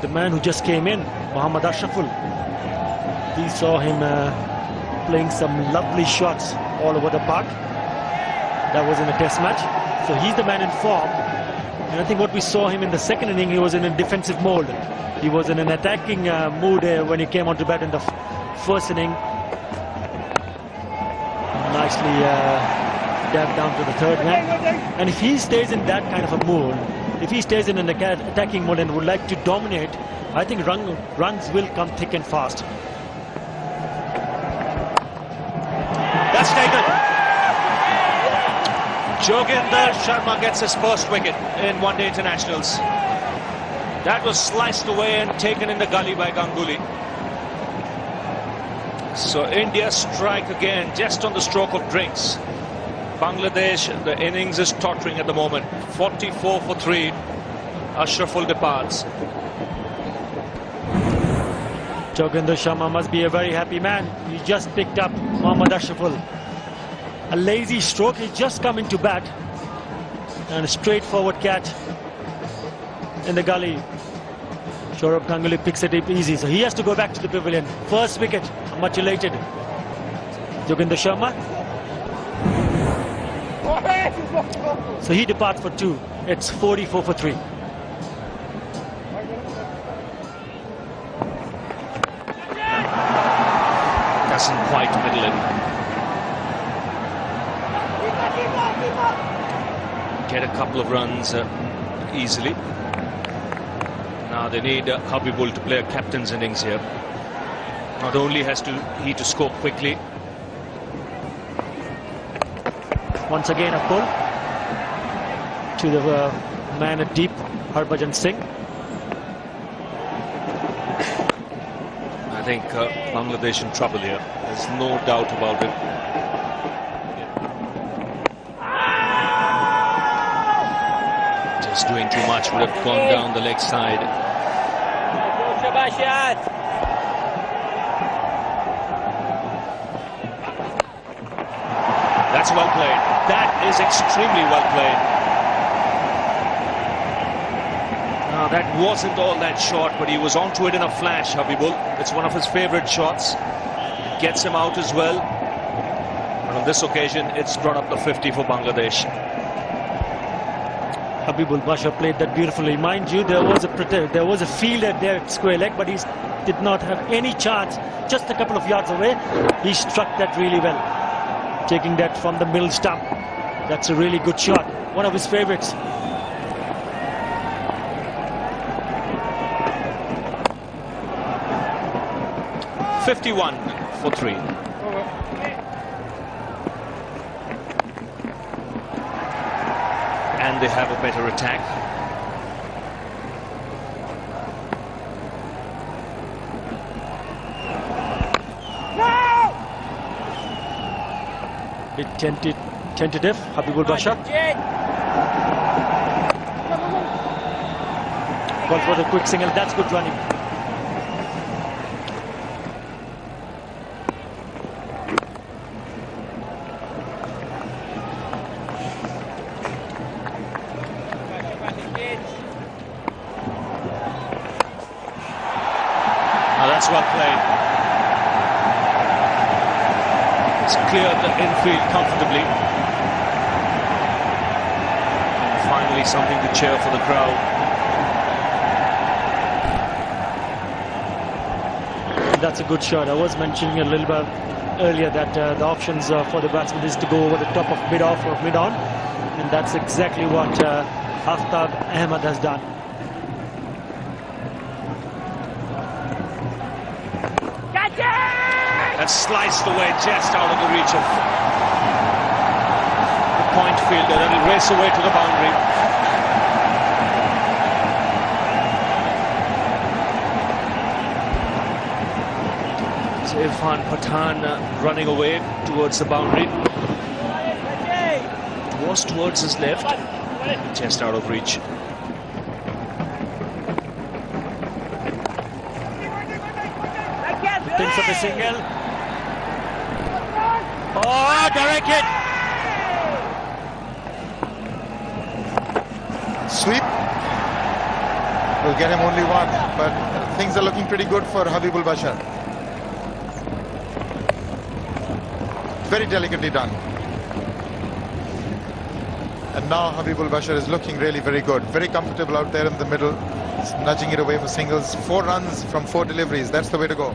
the man who just came in, Mohammad Ashraful, we saw him playing some lovely shots all over the park. That was in a test match. So he's the man in form. And I think what we saw him in the second inning, he was in a defensive mode. He was in an attacking mood when he came onto bat in the first inning. Nicely dabbed down to the third man. And if he stays in that kind of a mood, if he stays in an attacking mode and would like to dominate, I think runs will come thick and fast. That's taken. Joginder Sharma gets his first wicket in one-day internationals. That was sliced away and taken in the gully by Ganguly. So India strike again just on the stroke of drinks. Bangladesh, the innings is tottering at the moment. 44 for 3. Ashraful departs. Joginder Sharma must be a very happy man. He just picked up Mohammad Ashraful. A lazy stroke, he's just coming to bat. And a straightforward catch in the gully. Saurav Ganguly picks it up easy, so he has to go back to the pavilion. First wicket, much elated. Joginder Sharma. So he departs for 2. It's 44 for 3. Doesn't quite middle in. Get a couple of runs easily. Now they need Habibul to play a captain's innings here. Not only has he to score quickly. Once again a pull to the man at deep, Harbhajan Singh. I think Bangladesh in trouble here. There's no doubt about it. Just doing too much, would have gone down the leg side. That's well played. That is extremely well played. Now that wasn't all that short, but he was onto it in a flash, Habibul. It's one of his favorite shots. Gets him out as well. And on this occasion, it's brought up the 50 for Bangladesh. Habibul Basha played that beautifully. Mind you, there was a fielder there at square leg, but he did not have any chance. Just a couple of yards away, he struck that really well, taking that from the middle stump. That's a really good shot. One of his favorites. $51 for 3. And they have a better attack. Bit tentative, Habibul Basha. Call for the quick single. That's good running. That's well played. It's cleared the infield comfortably. And finally something to cheer for the crowd. That's a good shot. I was mentioning a little bit earlier that the options for the batsman is to go over the top of mid-off or mid-on. And that's exactly what Aftab Ahmed has done. And sliced away just out of the reach of the point fielder. And it'll race away to the boundary. So Irfan Pathan running away towards the boundary. It was towards his left, just out of reach. Thinks of a single. Oh, direct hit. Sweep. Will get him only one, but things are looking pretty good for Habibul Basha. Very delicately done. And now Habibul Basha is looking really very good. Very comfortable out there in the middle. He's nudging it away for singles. 4 runs from 4 deliveries. That's the way to go.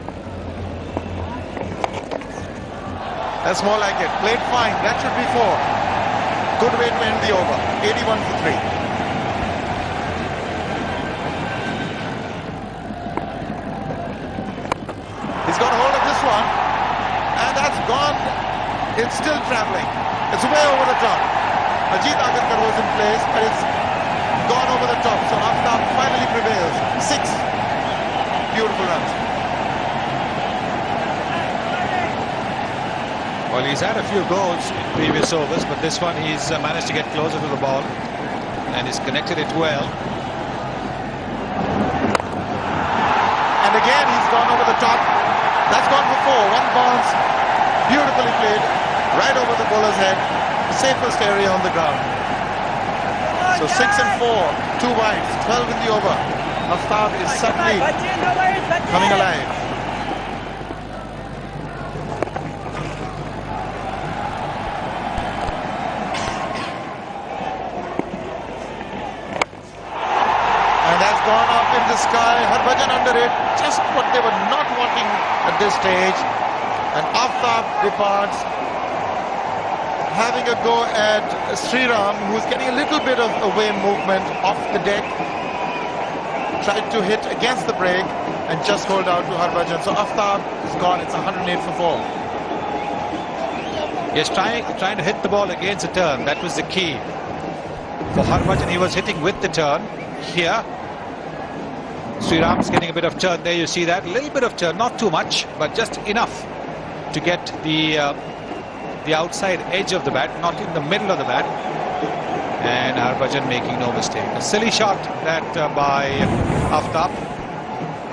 That's more like it. Played fine. That should be 4. Good way to end the over. 81 for 3. He's got hold of this one. And that's gone. It's still traveling. It's way over the top. Ajit Agarkar was in place, but it's gone over the top. So Aftab finally prevails. 6 beautiful runs. Well, he's had a few goals in previous overs, but this one he's managed to get closer to the ball and he's connected it well. And again, he's gone over the top. That's gone for 4. One bounce, beautifully played, right over the bowler's head. Safest area on the ground. So 6 and 4, 2 wides, 12 in the over. Aftab is suddenly coming alive. And that's gone up in the sky. Harbhajan under it, just what they were not wanting at this stage. And Aftab departs, having a go at Sriram, who's getting a little bit of away movement off the deck. Tried to hit against the break and just hold out to Harbhajan. So Aftab is gone. It's 108 for 4. Yes, trying to hit the ball against the turn. That was the key. For Harbhajan, he was hitting with the turn. Here, Sriram's getting a bit of turn there. You see that? A little bit of turn. Not too much, but just enough to get the outside edge of the bat, not in the middle of the bat. And Harbhajan making no mistake. A silly shot that by Aftab.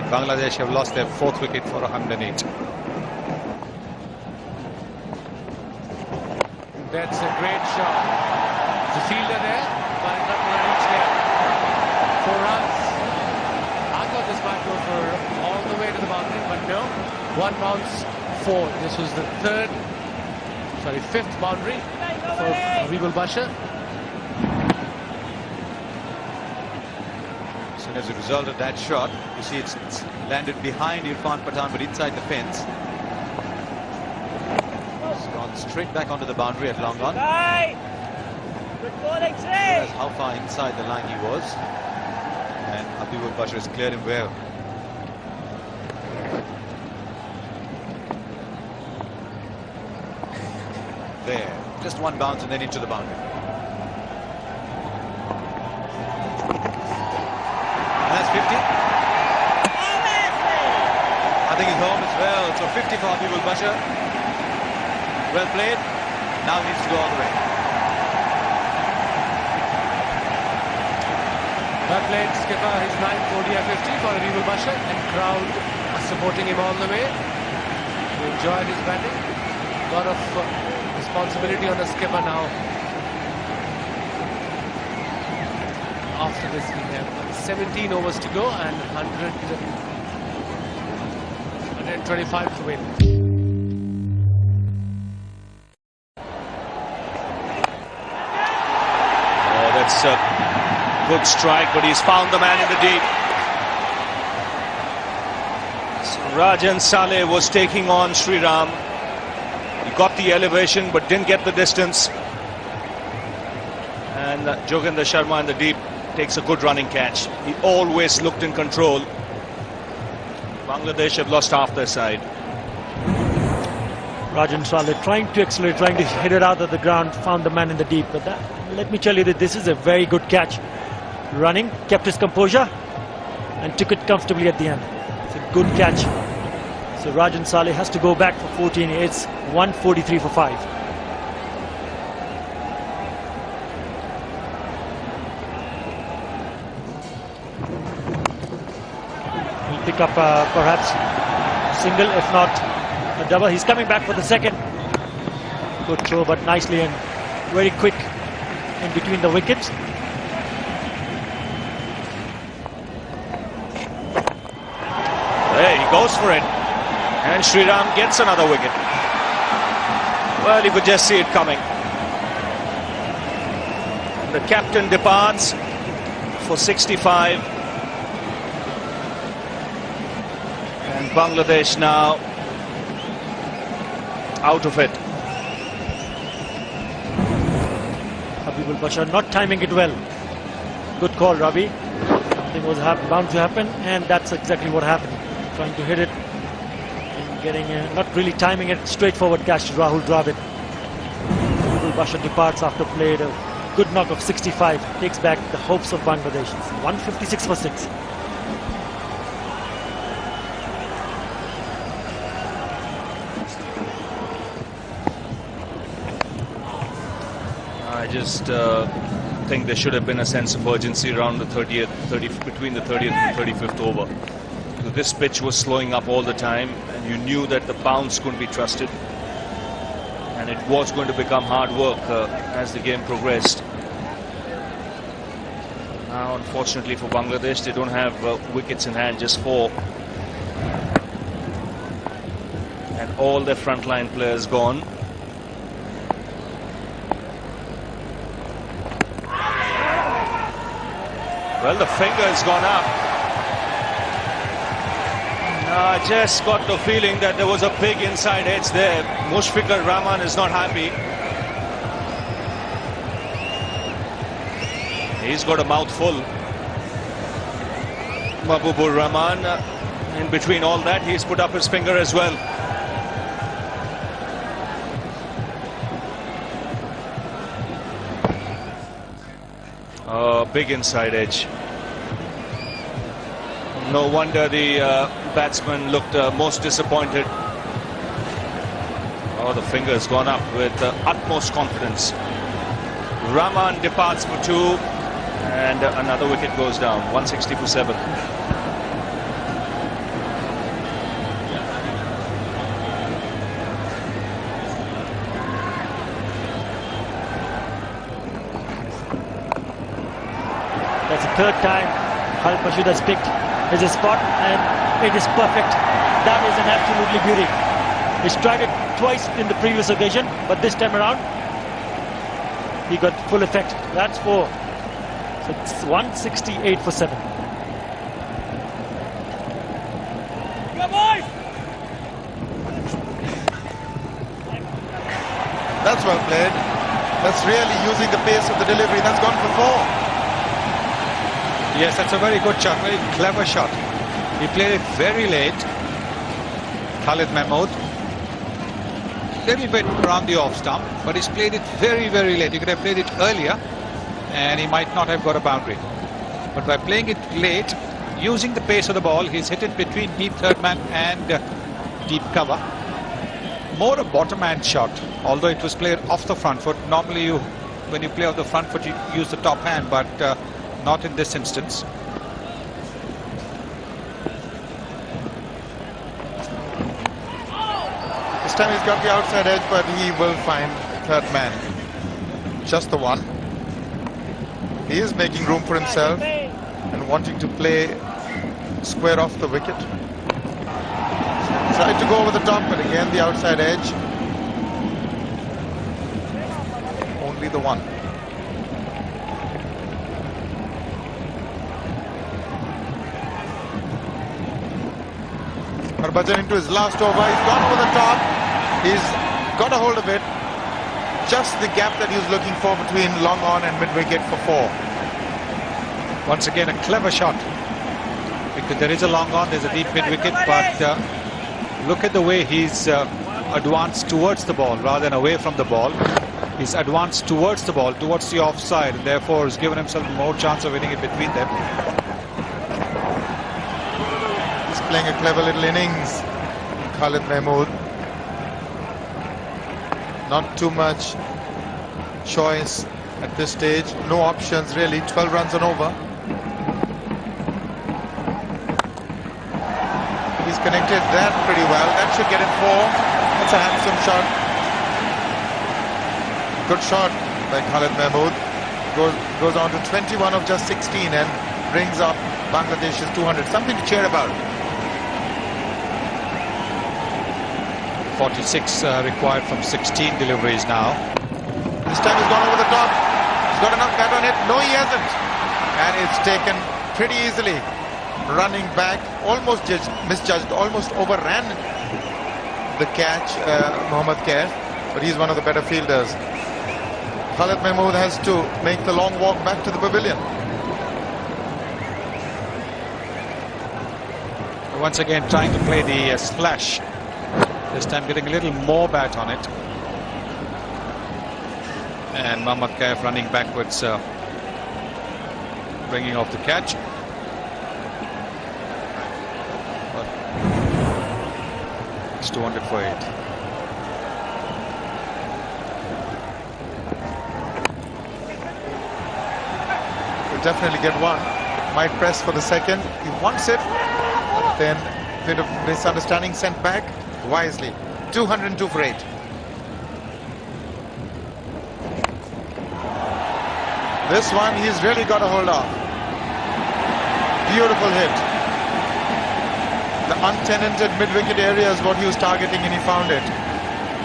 Bangladesh have lost their 4th wicket for 108. That's a great shot. The fielder there, but not going to reach there. 4 runs. I thought this might go for all the way to the boundary, but no. 1 bounce, 4. This was the 5th boundary for Habibul Bashar. So as a result of that shot, you see it's landed behind Irfan Pathan but inside the fence. It's gone straight back onto the boundary at long on. Good bowling, That's how far inside the line he was. And Habibul Bashar has cleared him well. There, just 1 bounce and then into the boundary. And that's 50. I think he's home as well. So 50 for Habibul Bashar. Well played. Now he needs to go all the way. Well played, skipper. His 9th ODI 50 for Habibul Bashar, and crowd are supporting him all the way. He enjoyed his batting. A lot of responsibility on the skipper now. After this, we have 17 overs to go and 125 to win. Oh, that's a good strike, but he's found the man in the deep. So Rajan Saleh was taking on Sriram. He got the elevation but didn't get the distance. And Jogendra Sharma in the deep takes a good running catch. He always looked in control. Bangladesh have lost half their side. Rajan Saleh trying to accelerate, trying to hit it out of the ground, found the man in the deep. But let me tell you that this is a very good catch. Running, kept his composure and took it comfortably at the end. It's a good catch. So Rajan Saleh has to go back for 14. It's 143 for 5. He'll pick up perhaps single, if not a double. He's coming back for the second. Good throw, but nicely and very quick in between the wickets. There he goes for it. And Sriram gets another wicket. Well, you could just see it coming. The captain departs for 65. And Bangladesh now out of it. Habibul Bashar not timing it well. Good call, Ravi. Something was bound to happen, and that's exactly what happened. Trying to hit it and getting not really timing it. Straightforward catch to Rahul Dravid. Habibul Bashar departs after played a good knock of 65 takes back the hopes of Bangladesh. It's 156 for 6. I just think there should have been a sense of urgency around the 30th, between the 30th and 35th over. So this pitch was slowing up all the time, and you knew that the bounce couldn't be trusted, and it was going to become hard work as the game progressed. Now, unfortunately for Bangladesh, they don't have wickets in hand, just 4, and all their frontline players gone. Well, the finger's gone up. I just got the feeling that there was a big inside edge there. Mushfiqur Rahman is not happy. He's got a mouthful. Mahbubur Rahman, in between all that, he's put up his finger as well. Big inside edge. No wonder the batsman looked most disappointed. Oh, the finger's gone up with utmost confidence. Rahman departs for 2, and another wicket goes down. 160 for 7. That's the third time Khalid Mashood has picked his spot, and it is perfect. That is an absolutely beauty. He's tried it twice in the previous occasion, but this time around he got full effect. That's 4. So it's 168 for 7. That's well played. That's really using the pace of the delivery. That's gone for 4. Yes, that's a very good shot, very clever shot. He played it very late. Khalid Mahmood. Little bit around the off stump, but he's played it very, very late. He could have played it earlier, and he might not have got a boundary. But by playing it late, using the pace of the ball, he's hit it between deep third man and deep cover. More a bottom hand shot, although it was played off the front foot. Normally, when you play off the front foot, you use the top hand, but not in this instance. This time he's got the outside edge, but he will find third man. Just the one. He is making room for himself and wanting to play square off the wicket. Tried to go over the top, but again the outside edge. Only the one. Harbhajan into his last over. He's gone over the top. He's got a hold of it. Just the gap that he was looking for between long on and mid wicket for 4. Once again, a clever shot. Because there is a long on, there's a deep mid wicket, but look at the way he's advanced towards the ball rather than away from the ball. He's advanced towards the ball, towards the offside, and therefore has given himself more chance of winning it between them. Playing a clever little innings, Khalid Mahmood. Not too much choice at this stage. No options really. 12 runs and over. He's connected that pretty well. That should get him 4. That's a handsome shot. Good shot by Khalid Mahmood. Goes on to 21 of just 16 and brings up Bangladesh's 200. Something to cheer about. 46 required from 16 deliveries now. This time he's gone over the top. He's got enough bat on it. No, he hasn't. And it's taken pretty easily. Running back, almost misjudged, almost overran the catch, Mohammad Kaif. But he's one of the better fielders. Khalid Mahmood has to make the long walk back to the pavilion. Once again, trying to play the splash. This time getting a little more bat on it. And Mohammad Kaif running backwards, bringing off the catch. But it's 200 for 8. Will definitely get one. Might press for the second. He wants it. But then a bit of misunderstanding, sent back wisely. 202 for 8. This one he's really got a hold of. Beautiful hit. The untenanted mid-wicket area is what he was targeting, and he found it.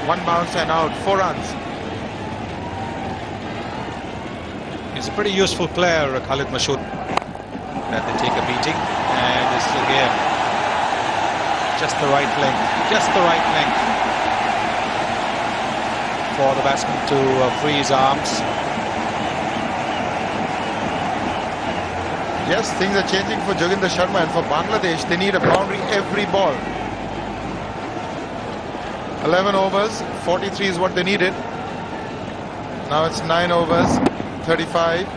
One bounce and out. 4 runs. He's a pretty useful player, Khalid Mashood. That they take a beating, and this is again just the right length, for the batsman to free his arms. Yes, things are changing for Joginder Sharma, and for Bangladesh, they need a boundary every ball. 11 overs, 43 is what they needed. Now it's 9 overs, 35.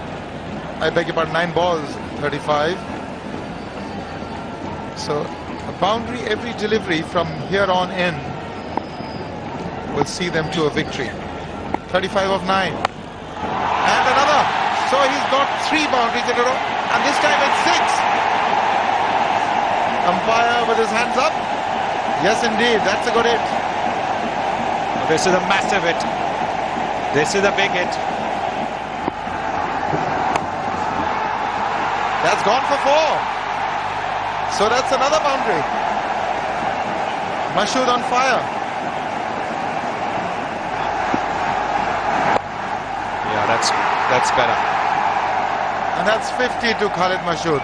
I beg your pardon, 9 balls, 35. So a boundary every delivery from here on in will see them to a victory. 35 of 9. And another. So he's got 3 boundaries in a row. And this time it's 6. Umpire with his hands up. Yes, indeed. That's a good hit. This is a massive hit. This is a big hit. That's gone for 4. So that's another boundary. Mashood on fire. Yeah, that's better. And that's 50 to Khalid Mashood.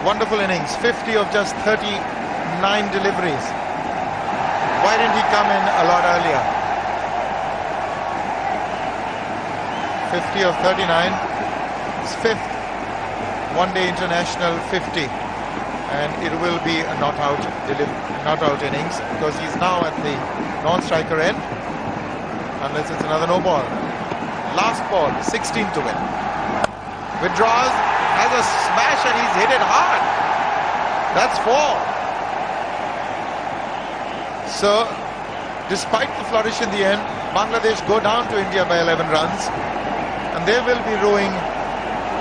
Wonderful innings. 50 of just 39 deliveries. Why didn't he come in a lot earlier? 50 of 39. It's 5th one-day international 50. And it will be a not out innings, because he's now at the non-striker end. Unless it's another no ball. Last ball, 16 to win. Withdraws, has a smash, and he's hit it hard. That's 4. So, despite the flourish in the end, Bangladesh go down to India by 11 runs. And they will be rueing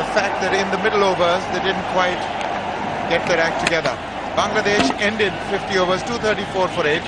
the fact that in the middle overs, they didn't quite get their act together. Bangladesh ended 50 overs, 234 for 8.